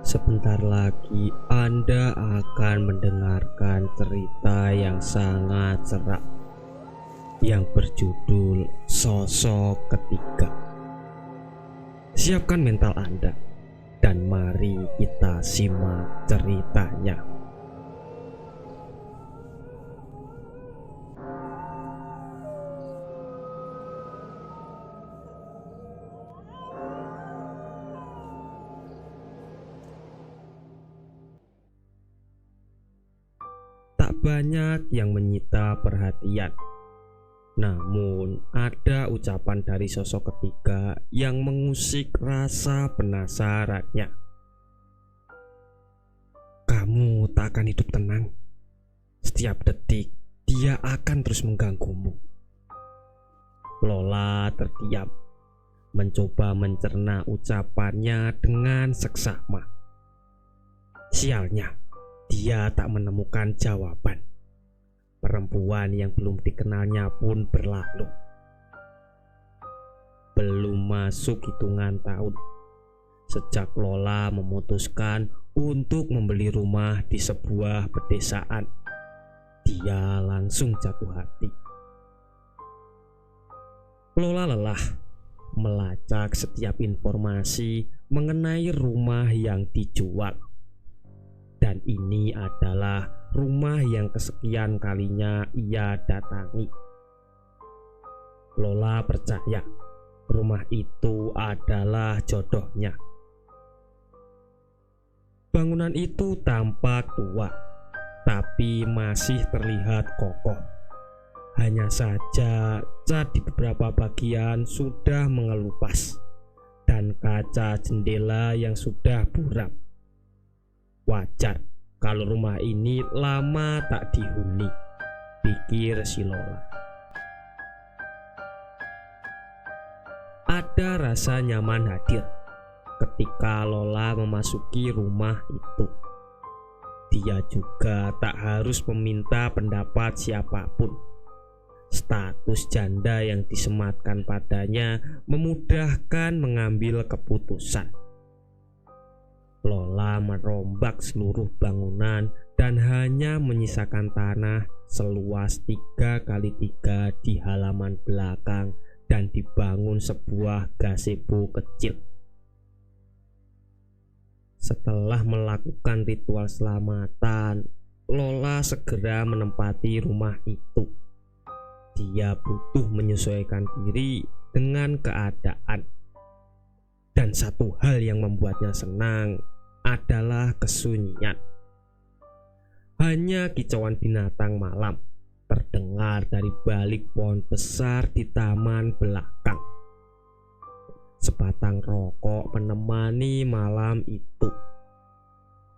Sebentar lagi Anda akan mendengarkan cerita yang sangat seram yang berjudul Sosok Ketiga. Siapkan mental Anda dan mari kita simak ceritanya. Tak banyak yang menyita perhatian. Namun ada ucapan dari sosok ketiga yang mengusik rasa penasarannya. Kamu tak akan hidup tenang. Setiap detik dia akan terus mengganggumu. Lola terdiam, mencoba mencerna ucapannya dengan seksama. Sialnya, dia tak menemukan jawaban. Perempuan yang belum dikenalnya pun berlalu. Belum masuk hitungan tahun sejak Lola memutuskan untuk membeli rumah di sebuah pedesaan. Dia langsung jatuh hati. Lola lelah melacak setiap informasi mengenai rumah yang dijual. Dan ini adalah rumah yang kesekian kalinya ia datangi. Lola percaya rumah itu adalah jodohnya. Bangunan itu tampak tua, tapi masih terlihat kokoh. Hanya saja cat di beberapa bagian sudah mengelupas dan kaca jendela yang sudah buram. Wajar kalau rumah ini lama tak dihuni, pikir si Lola. Ada rasa nyaman hadir ketika Lola memasuki rumah itu. Dia juga tak harus meminta pendapat siapapun. Status janda yang disematkan padanya memudahkan mengambil keputusan. Lola merombak seluruh bangunan dan hanya menyisakan tanah seluas 3x3 di halaman belakang dan dibangun sebuah gazebo kecil. Setelah melakukan ritual selamatan, Lola segera menempati rumah itu. Dia butuh menyesuaikan diri dengan keadaan. Dan satu hal yang membuatnya senang adalah kesunyian. Hanya kicauan binatang malam terdengar dari balik pohon besar di taman belakang. Sebatang rokok menemani malam itu.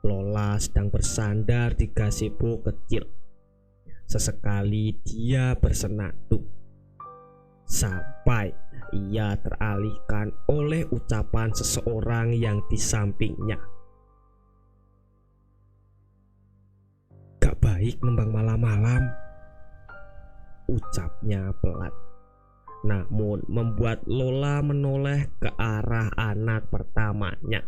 Lola sedang bersandar di gazebo kecil. Sesekali dia bersenandung sampai ia teralihkan oleh ucapan seseorang yang di sampingnya. Gak baik nembang malam-malam, ucapnya pelan. Namun membuat Lola menoleh ke arah anak pertamanya.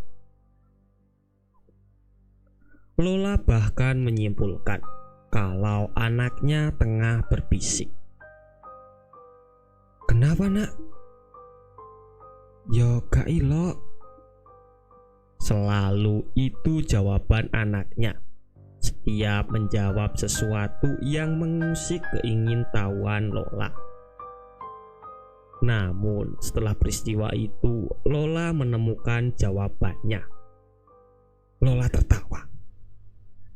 Lola bahkan menyimpulkan kalau anaknya tengah berbisik. Kenapa nak? Yo gak ilok. Selalu itu jawaban anaknya setiap menjawab sesuatu yang mengusik keingintahuan Lola. Namun setelah peristiwa itu Lola menemukan jawabannya. Lola tertawa.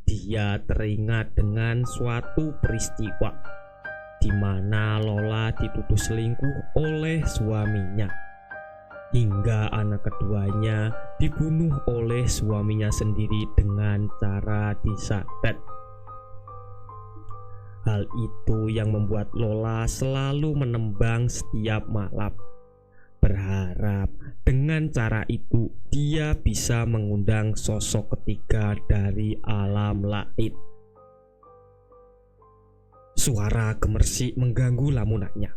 Dia teringat dengan suatu peristiwa di mana Lola dituduh selingkuh oleh suaminya, hingga anak keduanya dibunuh oleh suaminya sendiri dengan cara disantet. Hal itu yang membuat Lola selalu menembang setiap malam, berharap dengan cara itu dia bisa mengundang sosok ketiga dari alam lain. Suara gemersik mengganggu lamunannya.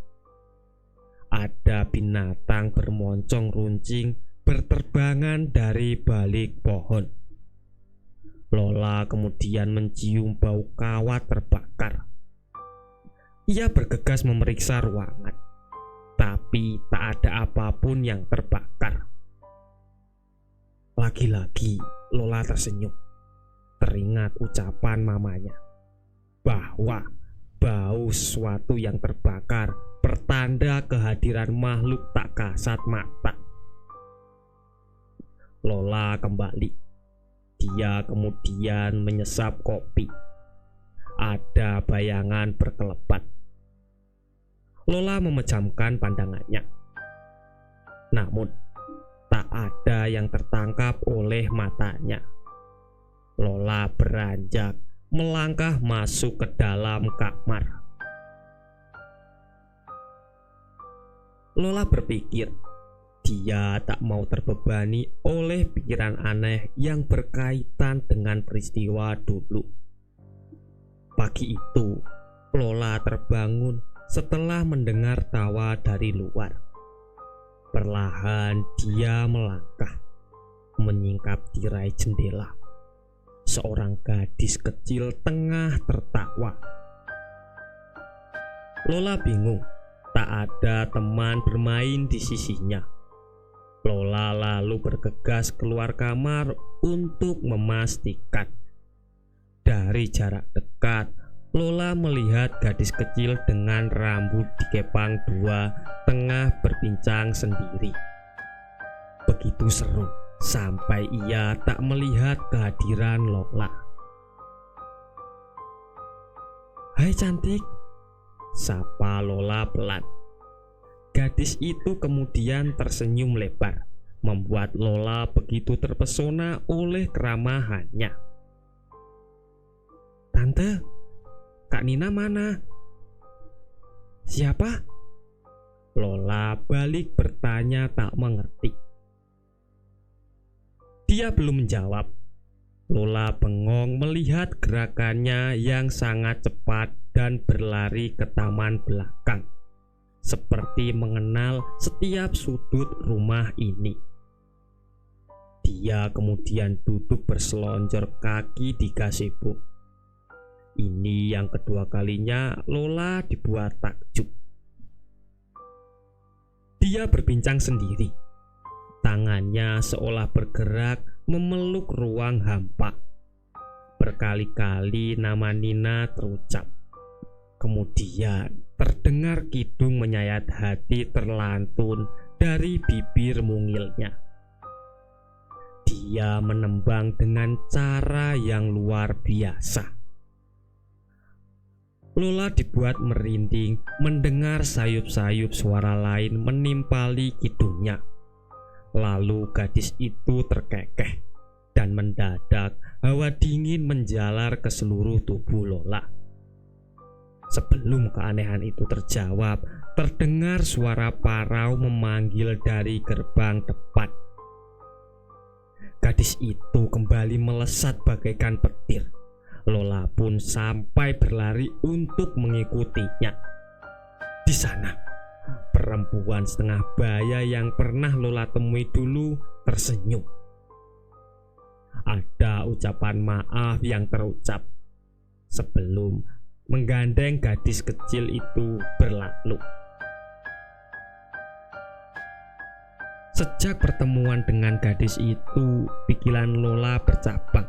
Ada binatang bermoncong runcing berterbangan dari balik pohon. Lola kemudian mencium bau kawat terbakar. Ia bergegas memeriksa ruangan, tapi tak ada apapun yang terbakar. Lagi-lagi Lola tersenyum, teringat ucapan mamanya bahwa bau sesuatu yang terbakar pertanda kehadiran makhluk tak kasat mata. Lola kembali. Dia kemudian menyesap kopi. Ada bayangan berkelebat. Lola memejamkan pandangannya. Namun tak ada yang tertangkap oleh matanya. Lola beranjak melangkah masuk ke dalam kamar. Lola berpikir dia tak mau terbebani oleh pikiran aneh yang berkaitan dengan peristiwa dulu. Pagi itu, Lola terbangun setelah mendengar tawa dari luar. Perlahan dia melangkah, menyingkap tirai jendela. Seorang gadis kecil tengah tertawa. Lola bingung, tak ada teman bermain di sisinya. Lola lalu bergegas keluar kamar untuk memastikan. Dari jarak dekat, Lola melihat gadis kecil dengan rambut dikepang dua tengah berbincang sendiri. Begitu seru sampai ia tak melihat kehadiran Lola. "Hai cantik," sapa Lola pelan. Gadis itu kemudian tersenyum lebar, membuat Lola begitu terpesona oleh keramahannya. "Tante, Kak Nina mana?" "Siapa?" Lola balik bertanya tak mengerti. Dia belum menjawab. Lola bengong melihat gerakannya yang sangat cepat dan berlari ke taman belakang, seperti mengenal setiap sudut rumah ini. Dia kemudian duduk berselonjor kaki di gazebo. Ini yang kedua kalinya Lola dibuat takjub. Dia berbincang sendiri. Tangannya seolah bergerak memeluk ruang hampa. Berkali-kali nama Nina terucap. Kemudian terdengar kidung menyayat hati terlantun dari bibir mungilnya. Dia menembang dengan cara yang luar biasa. Lola dibuat merinding mendengar sayup-sayup suara lain menimpali kidungnya. Lalu gadis itu terkekeh dan mendadak hawa dingin menjalar ke seluruh tubuh Lola. Sebelum keanehan itu terjawab, terdengar suara parau memanggil dari gerbang depan. Gadis itu kembali melesat bagaikan petir. Lola pun sampai berlari untuk mengikutinya. Di sana, perempuan setengah baya yang pernah Lola temui dulu tersenyum. Ada ucapan maaf yang terucap sebelum menggandeng gadis kecil itu berlalu. Sejak pertemuan dengan gadis itu, pikiran Lola bercabang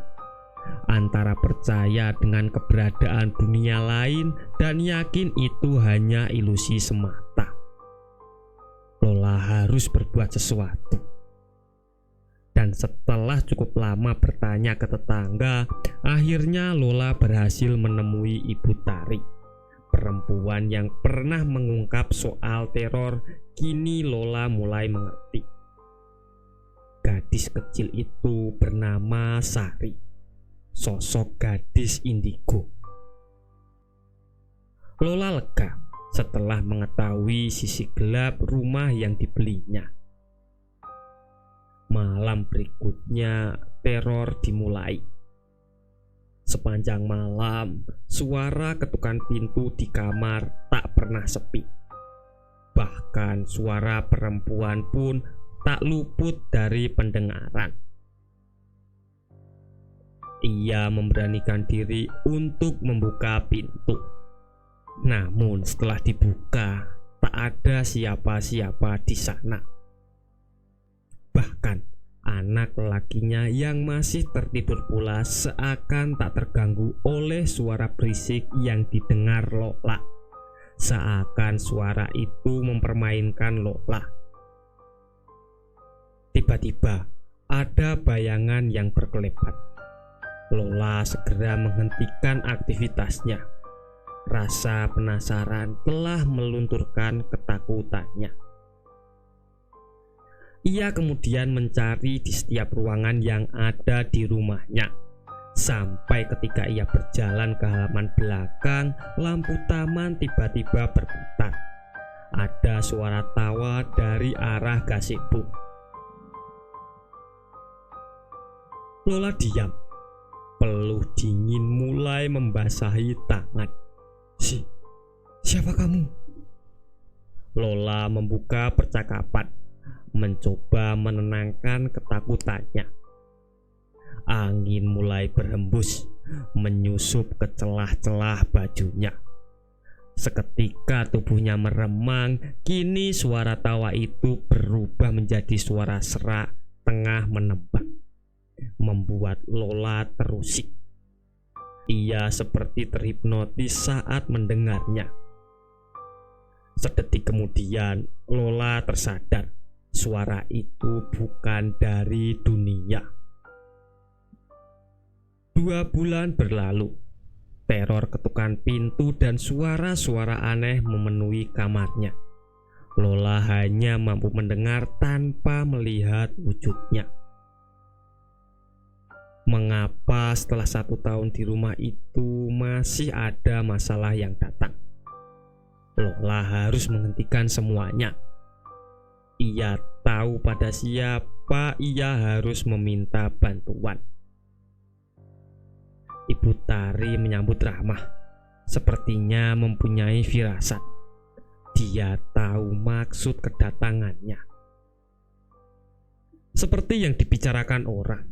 antara percaya dengan keberadaan dunia lain dan yakin itu hanya ilusi semata. Lola harus berbuat sesuatu. Dan setelah cukup lama bertanya ke tetangga, akhirnya Lola berhasil menemui Ibu Tari, perempuan yang pernah mengungkap soal teror. Kini Lola mulai mengerti. Gadis kecil itu bernama Sari, sosok gadis indigo. Lola lega setelah mengetahui sisi gelap rumah yang dibelinya. Malam berikutnya teror dimulai. Sepanjang malam, suara ketukan pintu di kamar tak pernah sepi. Bahkan suara perempuan pun tak luput dari pendengaran. Ia memberanikan diri untuk membuka pintu. Namun setelah dibuka, tak ada siapa-siapa di sana. Bahkan anak lelakinya yang masih tertidur pula seakan tak terganggu oleh suara berisik yang didengar Lola. Seakan suara itu mempermainkan Lola. Tiba-tiba ada bayangan yang berkelebat. Lola segera menghentikan aktivitasnya. Rasa penasaran telah melunturkan ketakutannya. Ia kemudian mencari di setiap ruangan yang ada di rumahnya. Sampai ketika ia berjalan ke halaman belakang, lampu taman tiba-tiba berputar. Ada suara tawa dari arah gazebo. Lola diam. Peluh dingin mulai membasahi tangan. Siapa kamu? Lola membuka percakapan, mencoba menenangkan ketakutannya. Angin mulai berhembus, menyusup ke celah-celah bajunya. Seketika tubuhnya meremang. Kini suara tawa itu berubah menjadi suara serak tengah menembak, membuat Lola terusik. Ia seperti terhipnotis saat mendengarnya. Sedetik kemudian Lola tersadar suara itu bukan dari dunia. 2 bulan berlalu. Teror ketukan pintu dan suara-suara aneh memenuhi kamarnya. Lola hanya mampu mendengar tanpa melihat wujudnya. Mengapa setelah 1 tahun di rumah itu masih ada masalah yang datang? Lola harus menghentikan semuanya. Ia tahu pada siapa ia harus meminta bantuan. Ibu Tari menyambut ramah. Sepertinya mempunyai firasat. Dia tahu maksud kedatangannya. Seperti yang dibicarakan orang,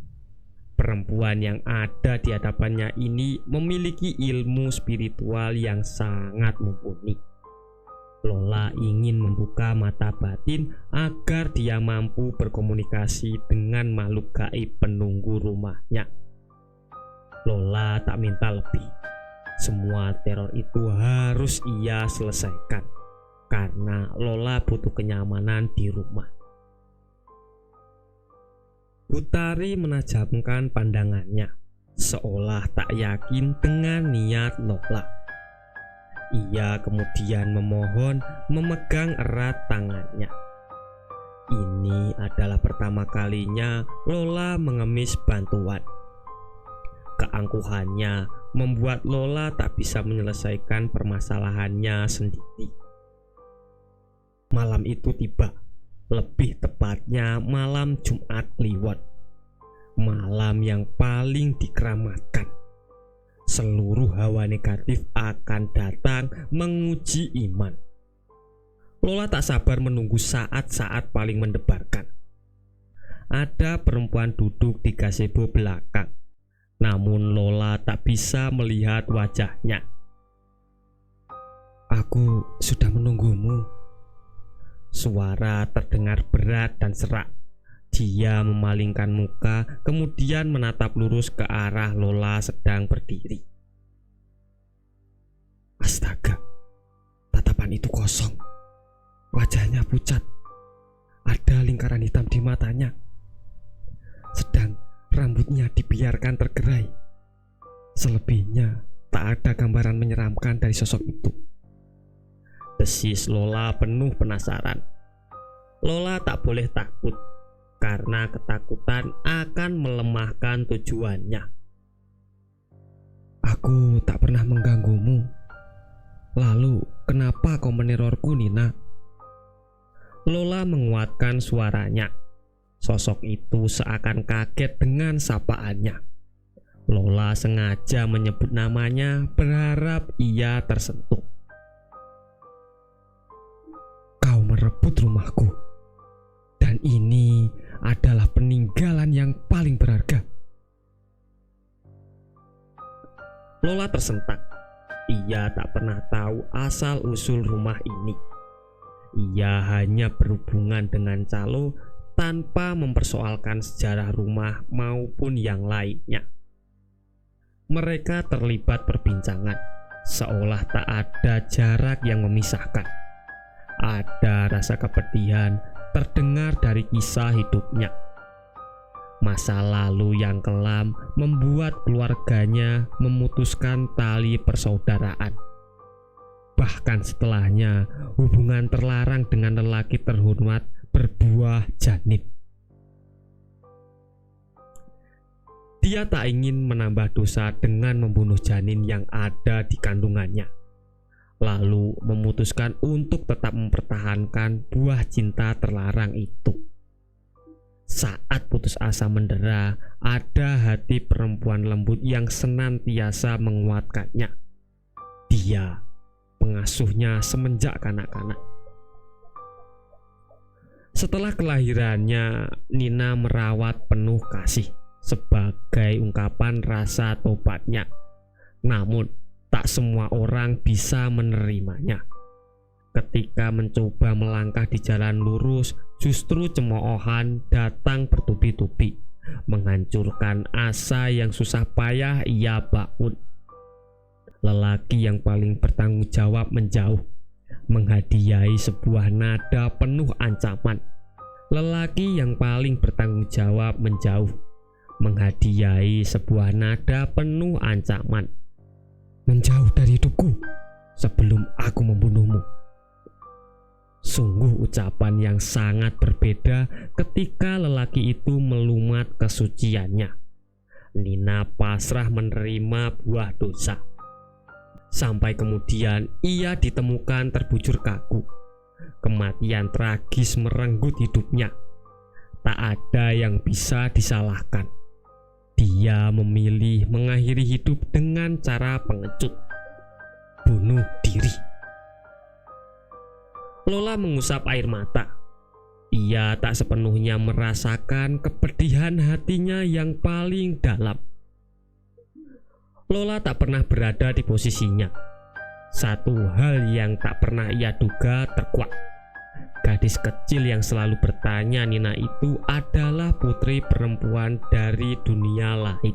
perempuan yang ada di hadapannya ini memiliki ilmu spiritual yang sangat mumpuni. Lola ingin membuka mata batin agar dia mampu berkomunikasi dengan makhluk gaib penunggu rumahnya. Lola tak minta lebih. Semua teror itu harus ia selesaikan, karena Lola butuh kenyamanan di rumah. Utari menajamkan pandangannya, seolah tak yakin dengan niat Lola. Ia kemudian memohon memegang erat tangannya. Ini adalah pertama kalinya Lola mengemis bantuan. Keangkuhannya membuat Lola tak bisa menyelesaikan permasalahannya sendiri. Malam itu tiba, lebih tepatnya malam Jumat Kliwon, malam yang paling dikeramatkan. Seluruh hawa negatif akan datang menguji iman. Lola tak sabar menunggu saat-saat paling mendebarkan. Ada perempuan duduk di gazebo belakang, namun Lola tak bisa melihat wajahnya. "Aku sudah menunggumu." Suara terdengar berat dan serak. Dia memalingkan muka, kemudian menatap lurus ke arah Lola sedang berdiri. Astaga, tatapan itu kosong. Wajahnya pucat. Ada lingkaran hitam di matanya. Sedang rambutnya dibiarkan tergerai. Selebihnya tak ada gambaran menyeramkan dari sosok itu. Desis Lola penuh penasaran. Lola tak boleh takut, karena ketakutan akan melemahkan tujuannya. "Aku tak pernah mengganggumu. Lalu kenapa kau menerorku, Nina?" Lola menguatkan suaranya. Sosok itu seakan kaget dengan sapaannya. Lola sengaja menyebut namanya, berharap ia tersentuh. "Kau merebut rumahku, dan ini adalah peninggalan yang paling berharga." Lola tersentak. Ia tak pernah tahu asal-usul rumah ini. Ia hanya berhubungan dengan Calo tanpa mempersoalkan sejarah rumah maupun yang lainnya. Mereka terlibat perbincangan, seolah tak ada jarak yang memisahkan. Ada rasa kepedihan terdengar dari kisah hidupnya. Masa lalu yang kelam membuat keluarganya memutuskan tali persaudaraan. Bahkan setelahnya, hubungan terlarang dengan lelaki terhormat berbuah janin. Dia tak ingin menambah dosa dengan membunuh janin yang ada di kandungannya, lalu memutuskan untuk tetap mempertahankan buah cinta terlarang itu. Saat putus asa mendera, ada hati perempuan lembut yang senantiasa menguatkannya. Dia pengasuhnya semenjak kanak-kanak. Setelah kelahirannya, Nina merawat penuh kasih sebagai ungkapan rasa tobatnya. Namun, tak semua orang bisa menerimanya. Ketika mencoba melangkah di jalan lurus, justru cemoohan datang bertubi-tubi, menghancurkan asa yang susah payah ia bangun. Lelaki yang paling bertanggung jawab menjauh, menghadiahi sebuah nada penuh ancaman. Lelaki yang paling bertanggung jawab menjauh, menghadiahi sebuah nada penuh ancaman. Menjauh dari hidupku sebelum aku membunuhmu. Sungguh ucapan yang sangat berbeda ketika lelaki itu melumat kesuciannya. Nina pasrah menerima buah dosa. Sampai kemudian ia ditemukan terbujur kaku. Kematian tragis merenggut hidupnya. Tak ada yang bisa disalahkan. Dia memilih mengakhiri hidup dengan cara pengecut, bunuh diri. Lola mengusap air mata. Ia tak sepenuhnya merasakan kepedihan hatinya yang paling dalam. Lola tak pernah berada di posisinya. Satu hal yang tak pernah ia duga terkuak. Gadis kecil yang selalu bertanya Nina itu adalah putri perempuan dari dunia lain.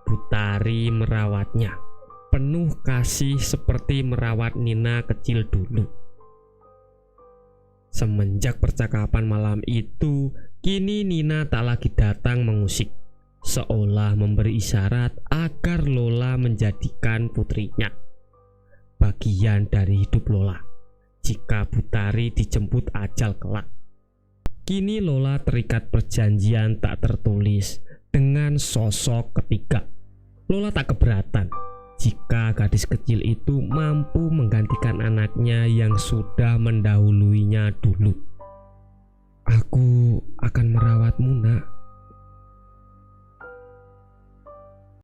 Butari merawatnya penuh kasih seperti merawat Nina kecil dulu. Semenjak percakapan malam itu, kini Nina tak lagi datang mengusik, seolah memberi isyarat agar Lola menjadikan putrinya bagian dari hidup Lola jika Butari dijemput ajal kelak. Kini Lola terikat perjanjian tak tertulis dengan sosok ketiga. Lola tak keberatan jika gadis kecil itu mampu menggantikan anaknya yang sudah mendahuluinya dulu. Aku akan merawatmu, Nak.